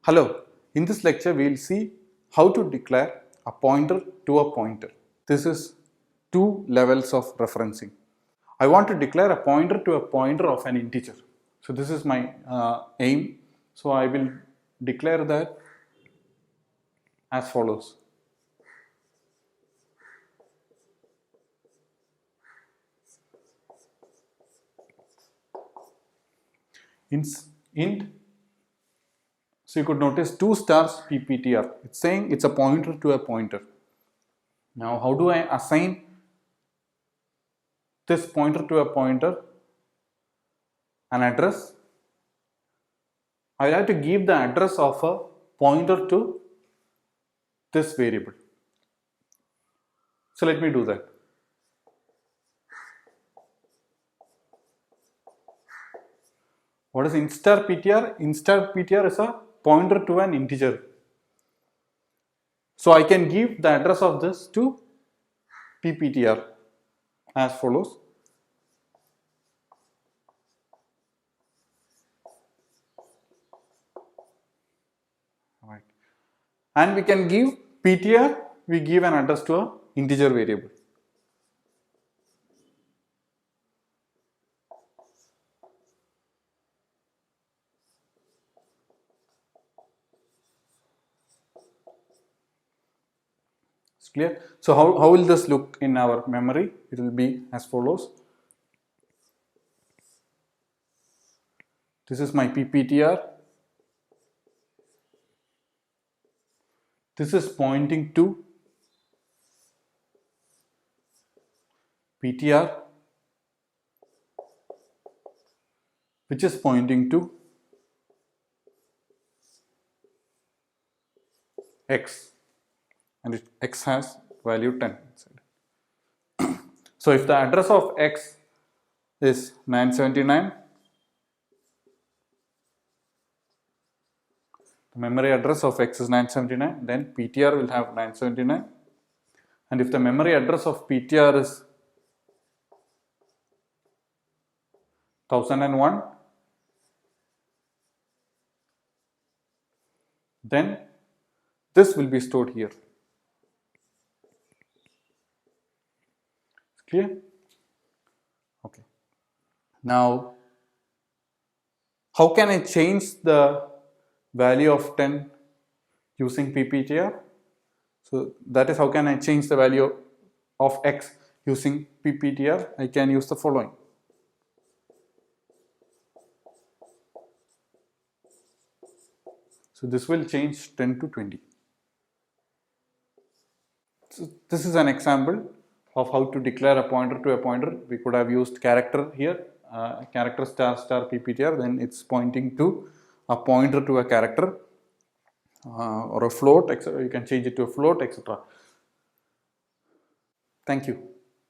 Hello, in this lecture we will see how to declare a pointer to a pointer. This is two levels of referencing. I want to declare a pointer to a pointer of an integer. So this is my aim. So I will declare that as follows. Int, so you could notice 2 stars pptr. It's saying it's a pointer to a pointer. Now how do I assign this pointer to a pointer an address? I will have to give the address of a pointer to this variable. So let me do that. What is int star ptr? Int star ptr is a pointer to an integer. So I can give the address of this to pptr as follows. Right. And we can give ptr, we give an address to an integer variable. It's clear? So how will this look in our memory? It will be as follows. This is my pptr. This is pointing to ptr, which is pointing to x, and x has value 10 inside. So if the address of x is 979, the memory address of x is 979, then ptr will have 979, and if the memory address of ptr is 1001, then this will be stored here. Clear? Okay. Now, how can I change the value of 10 using pptr? So that is how can I change the value of x using pptr? I can use the following. So this will change 10 to 20. So this is an example of how to declare a pointer to a pointer. We could have used character here, character star star pptr, then it's pointing to a pointer to a character or a float, etc. You can change it to a float, etc. Thank you.